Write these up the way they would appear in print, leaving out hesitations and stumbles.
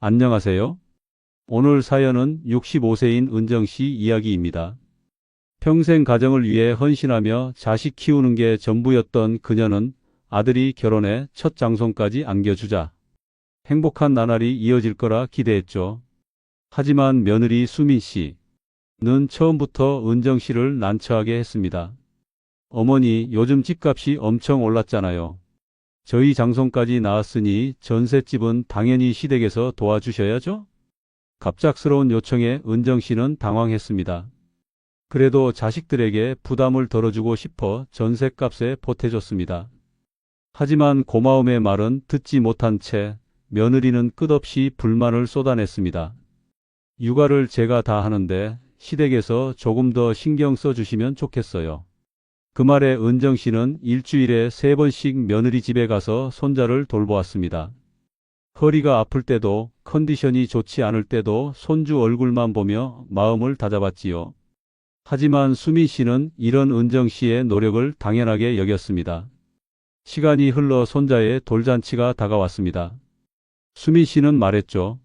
안녕하세요. 오늘 사연은 65세인 은정씨 이야기입니다. 평생 가정을 위해 헌신하며 자식 키우는 게 전부였던 그녀는 아들이 결혼해 첫 장손까지 안겨주자 행복한 나날이 이어질 거라 기대했죠. 하지만 며느리 수민씨는 처음부터 은정씨를 난처하게 했습니다. 어머니, 요즘 집값이 엄청 올랐잖아요. 저희 장손까지 낳았으니 전셋집은 당연히 시댁에서 도와주셔야죠? 갑작스러운 요청에 은정씨는 당황했습니다. 그래도 자식들에게 부담을 덜어주고 싶어 전셋값에 보태줬습니다. 하지만 고마움의 말은 듣지 못한 채 며느리는 끝없이 불만을 쏟아냈습니다. 육아를 제가 다 하는데 시댁에서 조금 더 신경 써주시면 좋겠어요. 그 말에 은정씨는 일주일에 3번씩 며느리 집에 가서 손자를 돌보았습니다. 허리가 아플 때도 컨디션이 좋지 않을 때도 손주 얼굴만 보며 마음을 다잡았지요. 하지만 수민씨는 이런 은정씨의 노력을 당연하게 여겼습니다. 시간이 흘러 손자의 돌잔치가 다가왔습니다. 수민씨는 말했죠.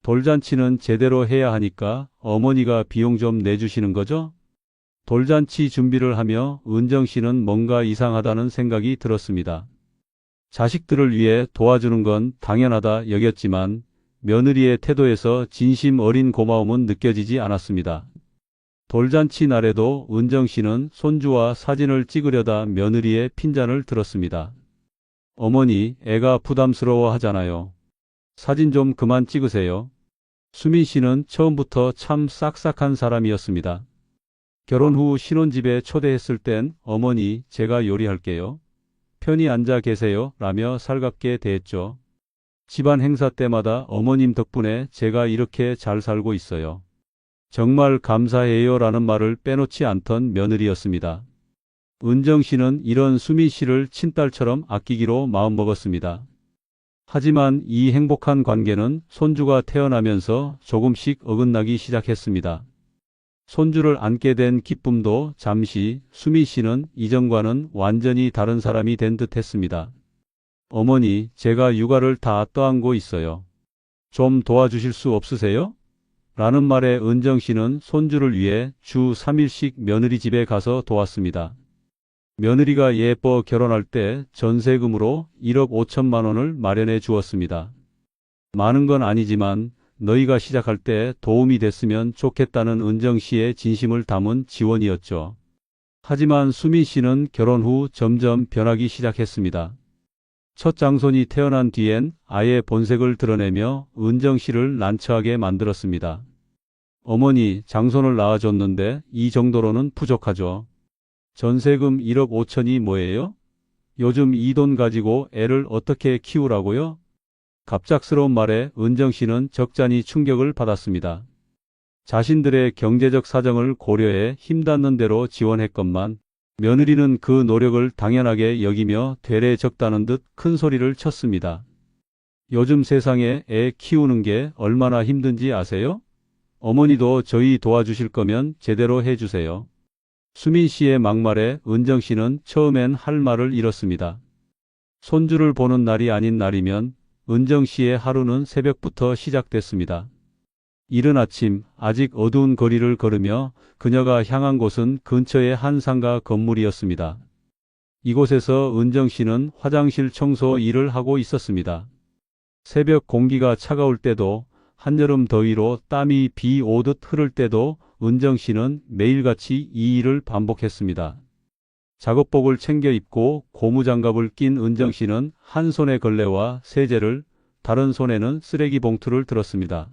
돌잔치는 제대로 해야 하니까 어머니가 비용 좀 내주시는 거죠? 돌잔치 준비를 하며 은정씨는 뭔가 이상하다는 생각이 들었습니다. 자식들을 위해 도와주는 건 당연하다 여겼지만 며느리의 태도에서 진심 어린 고마움은 느껴지지 않았습니다. 돌잔치 날에도 은정씨는 손주와 사진을 찍으려다 며느리의 핀잔을 들었습니다. 어머니, 애가 부담스러워 하잖아요. 사진 좀 그만 찍으세요. 수민씨는 처음부터 참 싹싹한 사람이었습니다. 결혼 후 신혼집에 초대했을 땐 어머니, 제가 요리할게요. 편히 앉아 계세요. 라며 살갑게 대했죠. 집안 행사 때마다 어머님 덕분에 제가 이렇게 잘 살고 있어요. 정말 감사해요. 라는 말을 빼놓지 않던 며느리였습니다. 은정씨는 이런 수민씨를 친딸처럼 아끼기로 마음먹었습니다. 하지만 이 행복한 관계는 손주가 태어나면서 조금씩 어긋나기 시작했습니다. 손주를 안게 된 기쁨도 잠시 수민씨는 이전과는 완전히 다른 사람이 된 듯 했습니다. 어머니, 제가 육아를 다 떠안고 있어요. 좀 도와주실 수 없으세요? 라는 말에 은정씨는 손주를 위해 주 3일씩 며느리 집에 가서 도왔습니다. 며느리가 예뻐 결혼할 때 전세금으로 1억 5천만 원을 마련해 주었습니다. 많은 건 아니지만 너희가 시작할 때 도움이 됐으면 좋겠다는 은정씨의 진심을 담은 지원이었죠. 하지만 수민씨는 결혼 후 점점 변하기 시작했습니다. 첫 장손이 태어난 뒤엔 아예 본색을 드러내며 은정씨를 난처하게 만들었습니다. 어머니, 장손을 낳아줬는데 이 정도로는 부족하죠. 전세금 1억 5천이 뭐예요? 요즘 이 돈 가지고 애를 어떻게 키우라고요? 갑작스러운 말에 은정씨는 적잖이 충격을 받았습니다. 자신들의 경제적 사정을 고려해 힘닿는 대로 지원했건만 며느리는 그 노력을 당연하게 여기며 되레 적다는 듯 큰 소리를 쳤습니다. 요즘 세상에 애 키우는 게 얼마나 힘든지 아세요? 어머니도 저희 도와주실 거면 제대로 해주세요. 수민씨의 막말에 은정씨는 처음엔 할 말을 잃었습니다. 손주를 보는 날이 아닌 날이면 은정씨의 하루는 새벽부터 시작됐습니다. 이른 아침 아직 어두운 거리를 걸으며 그녀가 향한 곳은 근처의 한 상가 건물이었습니다. 이곳에서 은정씨는 화장실 청소 일을 하고 있었습니다. 새벽 공기가 차가울 때도 한여름 더위로 땀이 비 오듯 흐를 때도 은정씨는 매일같이 이 일을 반복했습니다. 작업복을 챙겨 입고 고무장갑을 낀 은정씨는 한 손에 걸레와 세제를, 다른 손에는 쓰레기 봉투를 들었습니다.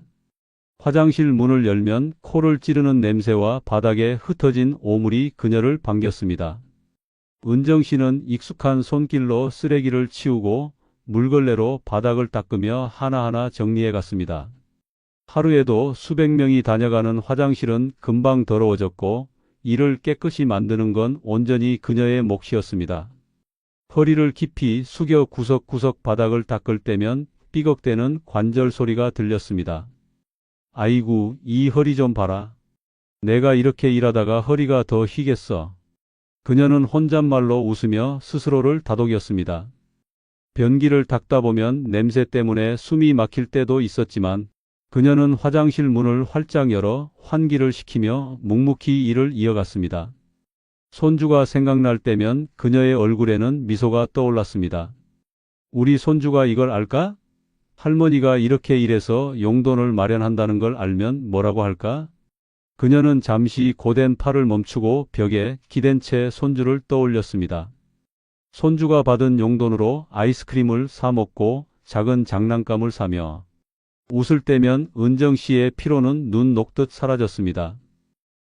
화장실 문을 열면 코를 찌르는 냄새와 바닥에 흩어진 오물이 그녀를 반겼습니다. 은정씨는 익숙한 손길로 쓰레기를 치우고 물걸레로 바닥을 닦으며 하나하나 정리해 갔습니다. 하루에도 수백 명이 다녀가는 화장실은 금방 더러워졌고 이를 깨끗이 만드는 건 온전히 그녀의 몫이었습니다. 허리를 깊이 숙여 구석구석 바닥을 닦을 때면 삐걱대는 관절 소리가 들렸습니다. 아이고, 이 허리 좀 봐라. 내가 이렇게 일하다가 허리가 더 휘겠어. 그녀는 혼잣말로 웃으며 스스로를 다독였습니다. 변기를 닦다 보면 냄새 때문에 숨이 막힐 때도 있었지만 그녀는 화장실 문을 활짝 열어 환기를 시키며 묵묵히 일을 이어갔습니다. 손주가 생각날 때면 그녀의 얼굴에는 미소가 떠올랐습니다. 우리 손주가 이걸 알까? 할머니가 이렇게 일해서 용돈을 마련한다는 걸 알면 뭐라고 할까? 그녀는 잠시 고된 팔을 멈추고 벽에 기댄 채 손주를 떠올렸습니다. 손주가 받은 용돈으로 아이스크림을 사 먹고 작은 장난감을 사며 웃을 때면 은정 씨의 피로는 눈 녹듯 사라졌습니다.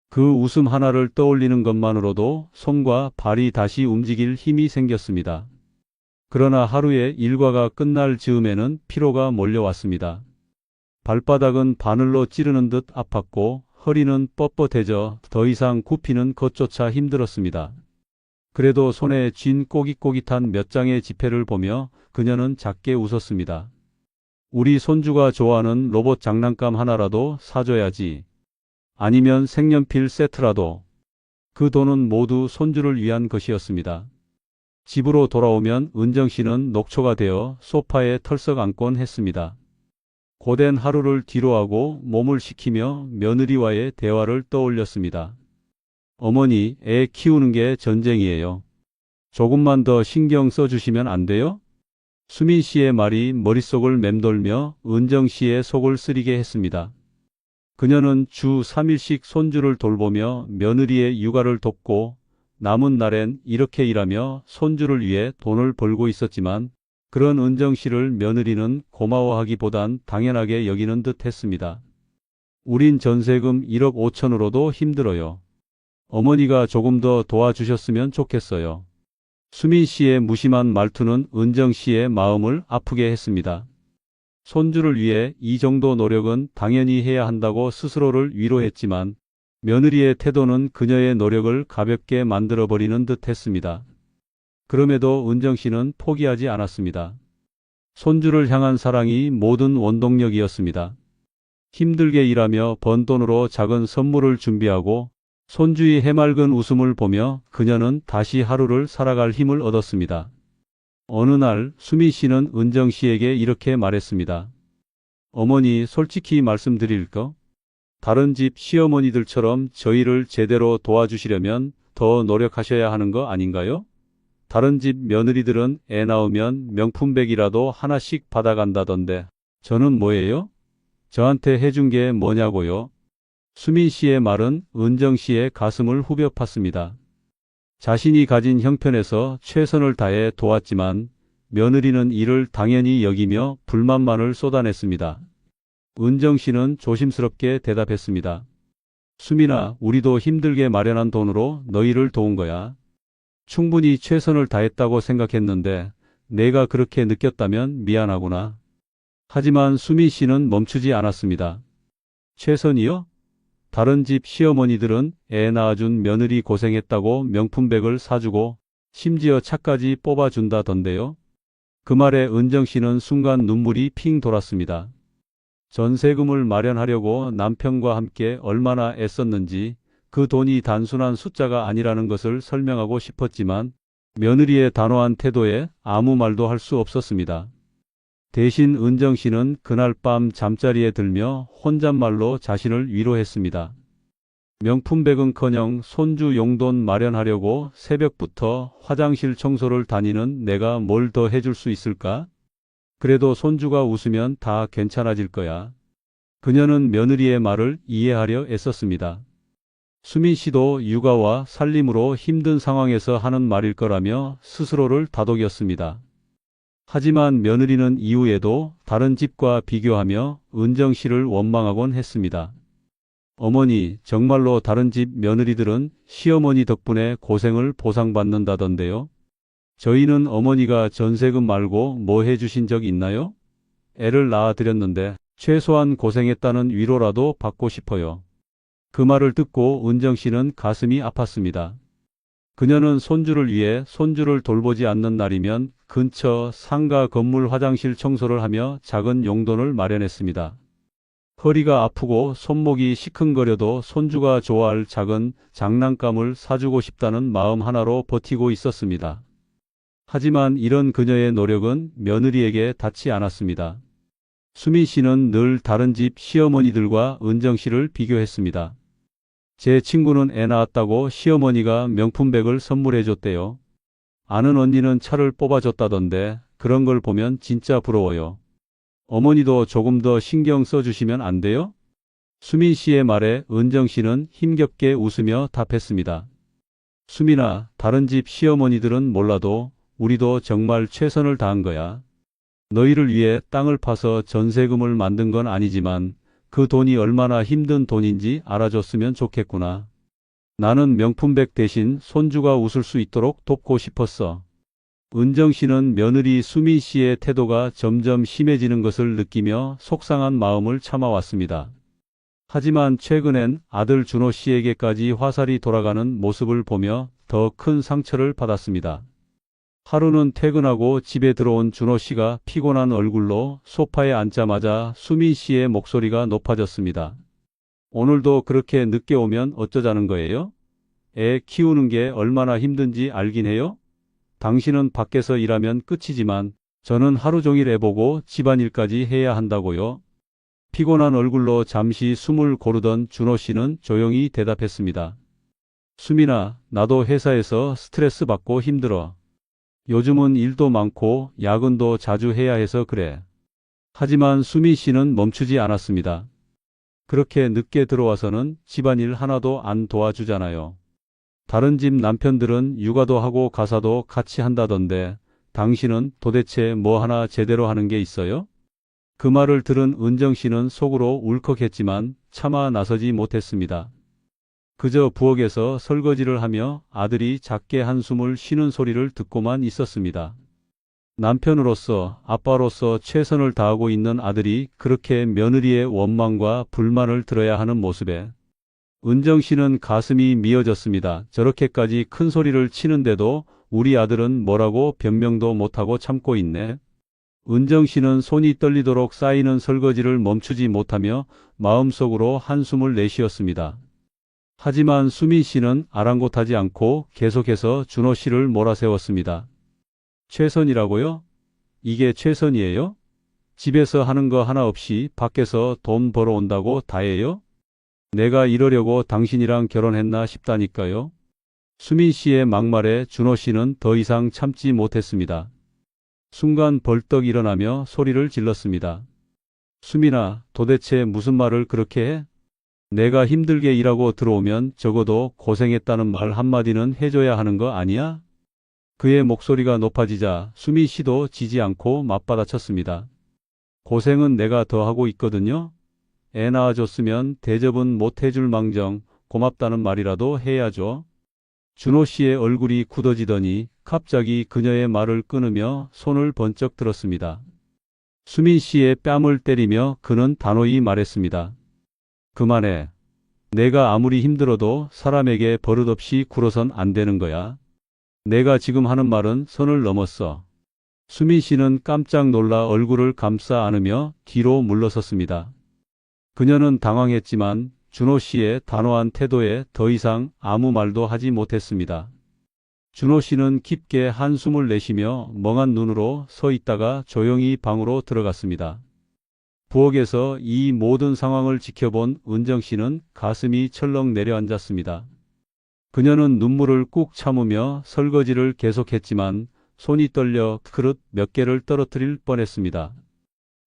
그 웃음 하나를 떠올리는 것만으로도 손과 발이 다시 움직일 힘이 생겼습니다. 그러나 하루의 일과가 끝날 즈음에는 피로가 몰려왔습니다. 발바닥은 바늘로 찌르는 듯 아팠고 허리는 뻣뻣해져 더 이상 굽히는 것조차 힘들었습니다. 그래도 손에 쥔 꼬깃꼬깃한 몇 장의 지폐를 보며 그녀는 작게 웃었습니다. 우리 손주가 좋아하는 로봇 장난감 하나라도 사줘야지. 아니면 색연필 세트라도. 그 돈은 모두 손주를 위한 것이었습니다. 집으로 돌아오면 은정 씨는 녹초가 되어 소파에 털썩 앉곤 했습니다. 고된 하루를 뒤로하고 몸을 식히며 며느리와의 대화를 떠올렸습니다. 어머니, 애 키우는 게 전쟁이에요. 조금만 더 신경 써주시면 안 돼요? 수민 씨의 말이 머릿속을 맴돌며 은정 씨의 속을 쓰리게 했습니다. 그녀는 주 3일씩 손주를 돌보며 며느리의 육아를 돕고 남은 날엔 이렇게 일하며 손주를 위해 돈을 벌고 있었지만 그런 은정 씨를 며느리는 고마워하기보단 당연하게 여기는 듯 했습니다. 우린 전세금 1억 5천으로도 힘들어요. 어머니가 조금 더 도와주셨으면 좋겠어요. 수민 씨의 무심한 말투는 은정 씨의 마음을 아프게 했습니다. 손주를 위해 이 정도 노력은 당연히 해야 한다고 스스로를 위로했지만 며느리의 태도는 그녀의 노력을 가볍게 만들어버리는 듯 했습니다. 그럼에도 은정 씨는 포기하지 않았습니다. 손주를 향한 사랑이 모든 원동력이었습니다. 힘들게 일하며 번 돈으로 작은 선물을 준비하고 손주의 해맑은 웃음을 보며 그녀는 다시 하루를 살아갈 힘을 얻었습니다. 어느 날 수민 씨는 은정 씨에게 이렇게 말했습니다. 어머니, 솔직히 말씀드릴까? 다른 집 시어머니들처럼 저희를 제대로 도와주시려면 더 노력하셔야 하는 거 아닌가요? 다른 집 며느리들은 애 낳으면 명품백이라도 하나씩 받아간다던데 저는 뭐예요? 저한테 해준 게 뭐냐고요? 수민 씨의 말은 은정 씨의 가슴을 후벼 팠습니다. 자신이 가진 형편에서 최선을 다해 도왔지만 며느리는 이를 당연히 여기며 불만만을 쏟아냈습니다. 은정 씨는 조심스럽게 대답했습니다. 수민아, 우리도 힘들게 마련한 돈으로 너희를 도운 거야. 충분히 최선을 다했다고 생각했는데 내가 그렇게 느꼈다면 미안하구나. 하지만 수민 씨는 멈추지 않았습니다. 최선이요? 다른 집 시어머니들은 애 낳아준 며느리 고생했다고 명품백을 사주고 심지어 차까지 뽑아준다던데요. 그 말에 은정 씨는 순간 눈물이 핑 돌았습니다. 전세금을 마련하려고 남편과 함께 얼마나 애썼는지 그 돈이 단순한 숫자가 아니라는 것을 설명하고 싶었지만 며느리의 단호한 태도에 아무 말도 할 수 없었습니다. 대신 은정 씨는 그날 밤 잠자리에 들며 혼잣말로 자신을 위로했습니다. 명품백은커녕 손주 용돈 마련하려고 새벽부터 화장실 청소를 다니는 내가 뭘 더 해줄 수 있을까? 그래도 손주가 웃으면 다 괜찮아질 거야. 그녀는 며느리의 말을 이해하려 애썼습니다. 수민 씨도 육아와 살림으로 힘든 상황에서 하는 말일 거라며 스스로를 다독였습니다. 하지만 며느리는 이후에도 다른 집과 비교하며 은정 씨를 원망하곤 했습니다. 어머니, 정말로 다른 집 며느리들은 시어머니 덕분에 고생을 보상받는다던데요. 저희는 어머니가 전세금 말고 뭐 해주신 적 있나요? 애를 낳아드렸는데 최소한 고생했다는 위로라도 받고 싶어요. 그 말을 듣고 은정 씨는 가슴이 아팠습니다. 그녀는 손주를 위해 손주를 돌보지 않는 날이면 근처 상가 건물 화장실 청소를 하며 작은 용돈을 마련했습니다. 허리가 아프고 손목이 시큰거려도 손주가 좋아할 작은 장난감을 사주고 싶다는 마음 하나로 버티고 있었습니다. 하지만 이런 그녀의 노력은 며느리에게 닿지 않았습니다. 수민 씨는 늘 다른 집 시어머니들과 은정 씨를 비교했습니다. 제 친구는 애 낳았다고 시어머니가 명품백을 선물해 줬대요. 아는 언니는 차를 뽑아줬다던데 그런 걸 보면 진짜 부러워요. 어머니도 조금 더 신경 써주시면 안 돼요? 수민 씨의 말에 은정 씨는 힘겹게 웃으며 답했습니다. 수민아, 다른 집 시어머니들은 몰라도 우리도 정말 최선을 다한 거야. 너희를 위해 땅을 파서 전세금을 만든 건 아니지만 그 돈이 얼마나 힘든 돈인지 알아줬으면 좋겠구나. 나는 명품백 대신 손주가 웃을 수 있도록 돕고 싶었어. 은정 씨는 며느리 수민 씨의 태도가 점점 심해지는 것을 느끼며 속상한 마음을 참아왔습니다. 하지만 최근엔 아들 준호 씨에게까지 화살이 돌아가는 모습을 보며 더 큰 상처를 받았습니다. 하루는 퇴근하고 집에 들어온 준호 씨가 피곤한 얼굴로 소파에 앉자마자 수민 씨의 목소리가 높아졌습니다. 오늘도 그렇게 늦게 오면 어쩌자는 거예요? 애 키우는 게 얼마나 힘든지 알긴 해요? 당신은 밖에서 일하면 끝이지만 저는 하루 종일 애 보고 집안일까지 해야 한다고요. 피곤한 얼굴로 잠시 숨을 고르던 준호 씨는 조용히 대답했습니다. 수민아, 나도 회사에서 스트레스 받고 힘들어. 요즘은 일도 많고 야근도 자주 해야 해서 그래. 하지만 수민 씨는 멈추지 않았습니다. 그렇게 늦게 들어와서는 집안일 하나도 안 도와주잖아요. 다른 집 남편들은 육아도 하고 가사도 같이 한다던데 당신은 도대체 뭐 하나 제대로 하는 게 있어요? 그 말을 들은 은정 씨는 속으로 울컥했지만 차마 나서지 못했습니다. 그저 부엌에서 설거지를 하며 아들이 작게 한숨을 쉬는 소리를 듣고만 있었습니다. 남편으로서, 아빠로서 최선을 다하고 있는 아들이 그렇게 며느리의 원망과 불만을 들어야 하는 모습에 은정 씨는 가슴이 미어졌습니다. 저렇게까지 큰 소리를 치는데도 우리 아들은 뭐라고 변명도 못하고 참고 있네. 은정 씨는 손이 떨리도록 쌓이는 설거지를 멈추지 못하며 마음속으로 한숨을 내쉬었습니다. 하지만 수민 씨는 아랑곳하지 않고 계속해서 준호 씨를 몰아세웠습니다. 최선이라고요? 이게 최선이에요? 집에서 하는 거 하나 없이 밖에서 돈 벌어온다고 다예요? 내가 이러려고 당신이랑 결혼했나 싶다니까요. 수민 씨의 막말에 준호 씨는 더 이상 참지 못했습니다. 순간 벌떡 일어나며 소리를 질렀습니다. 수민아, 도대체 무슨 말을 그렇게 해? 내가 힘들게 일하고 들어오면 적어도 고생했다는 말 한마디는 해줘야 하는 거 아니야? 그의 목소리가 높아지자 수민 씨도 지지 않고 맞받아쳤습니다. 고생은 내가 더 하고 있거든요. 애 낳아줬으면 대접은 못 해줄 망정 고맙다는 말이라도 해야죠. 준호 씨의 얼굴이 굳어지더니 갑자기 그녀의 말을 끊으며 손을 번쩍 들었습니다. 수민 씨의 뺨을 때리며 그는 단호히 말했습니다. 그만해. 내가 아무리 힘들어도 사람에게 버릇없이 굴어선 안 되는 거야. 내가 지금 하는 말은 선을 넘었어. 수민 씨는 깜짝 놀라 얼굴을 감싸 안으며 뒤로 물러섰습니다. 그녀는 당황했지만 준호 씨의 단호한 태도에 더 이상 아무 말도 하지 못했습니다. 준호 씨는 깊게 한숨을 내쉬며 멍한 눈으로 서 있다가 조용히 방으로 들어갔습니다. 부엌에서 이 모든 상황을 지켜본 은정 씨는 가슴이 철렁 내려앉았습니다. 그녀는 눈물을 꾹 참으며 설거지를 계속했지만 손이 떨려 그릇 몇 개를 떨어뜨릴 뻔했습니다.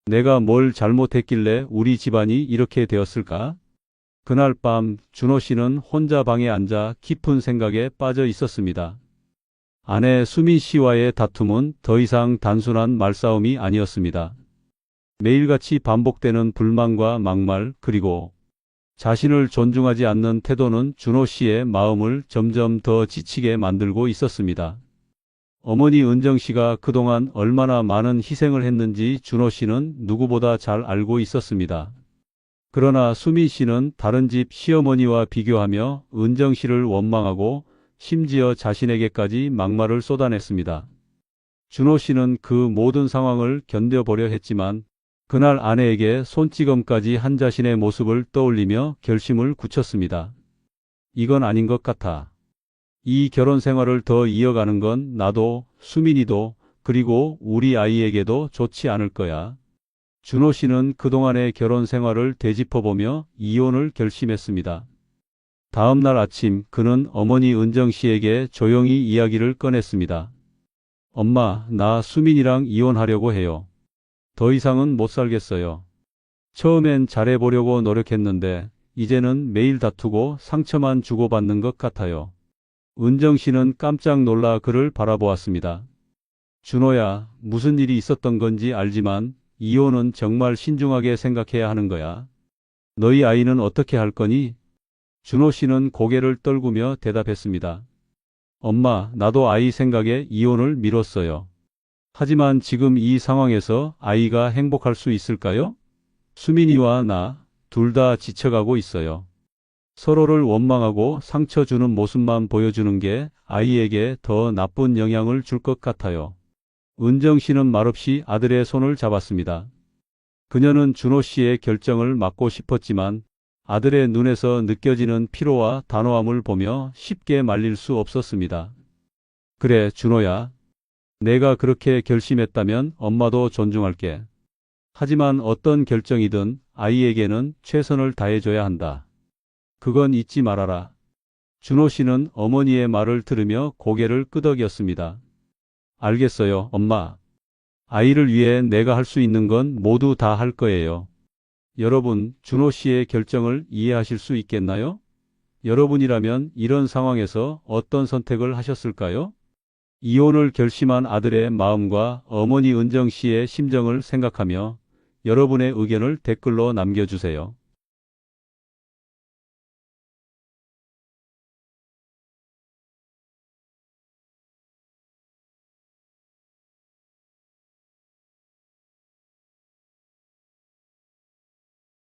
내가 뭘 잘못했길래 우리 집안이 이렇게 되었을까? 그날 밤 준호 씨는 혼자 방에 앉아 깊은 생각에 빠져 있었습니다. 아내 수민 씨와의 다툼은 더 이상 단순한 말싸움이 아니었습니다. 매일같이 반복되는 불만과 막말 그리고 자신을 존중하지 않는 태도는 준호 씨의 마음을 점점 더 지치게 만들고 있었습니다. 어머니 은정 씨가 그동안 얼마나 많은 희생을 했는지 준호 씨는 누구보다 잘 알고 있었습니다. 그러나 수민 씨는 다른 집 시어머니와 비교하며 은정 씨를 원망하고 심지어 자신에게까지 막말을 쏟아냈습니다. 준호 씨는 그 모든 상황을 견뎌보려 했지만 그날 아내에게 손찌검까지 한 자신의 모습을 떠올리며 결심을 굳혔습니다. 이건 아닌 것 같아. 이 결혼 생활을 더 이어가는 건 나도, 수민이도, 그리고 우리 아이에게도 좋지 않을 거야. 준호 씨는 그동안의 결혼 생활을 되짚어보며 이혼을 결심했습니다. 다음 날 아침 그는 어머니 은정 씨에게 조용히 이야기를 꺼냈습니다. 엄마, 나 수민이랑 이혼하려고 해요. 더 이상은 못 살겠어요. 처음엔 잘해보려고 노력했는데 이제는 매일 다투고 상처만 주고받는 것 같아요. 은정 씨는 깜짝 놀라 그를 바라보았습니다. 준호야, 무슨 일이 있었던 건지 알지만 이혼은 정말 신중하게 생각해야 하는 거야. 너희 아이는 어떻게 할 거니? 준호 씨는 고개를 떨구며 대답했습니다. 엄마, 나도 아이 생각에 이혼을 미뤘어요. 하지만 지금 이 상황에서 아이가 행복할 수 있을까요? 수민이와 나, 둘 다 지쳐가고 있어요. 서로를 원망하고 상처 주는 모습만 보여주는 게 아이에게 더 나쁜 영향을 줄 것 같아요. 은정 씨는 말없이 아들의 손을 잡았습니다. 그녀는 준호 씨의 결정을 막고 싶었지만 아들의 눈에서 느껴지는 피로와 단호함을 보며 쉽게 말릴 수 없었습니다. 그래, 준호야. 내가 그렇게 결심했다면 엄마도 존중할게. 하지만 어떤 결정이든 아이에게는 최선을 다해줘야 한다. 그건 잊지 말아라. 준호 씨는 어머니의 말을 들으며 고개를 끄덕였습니다. 알겠어요, 엄마. 아이를 위해 내가 할 수 있는 건 모두 다 할 거예요. 여러분, 준호 씨의 결정을 이해하실 수 있겠나요? 여러분이라면 이런 상황에서 어떤 선택을 하셨을까요? 이혼을 결심한 아들의 마음과 어머니 은정 씨의 심정을 생각하며 여러분의 의견을 댓글로 남겨주세요.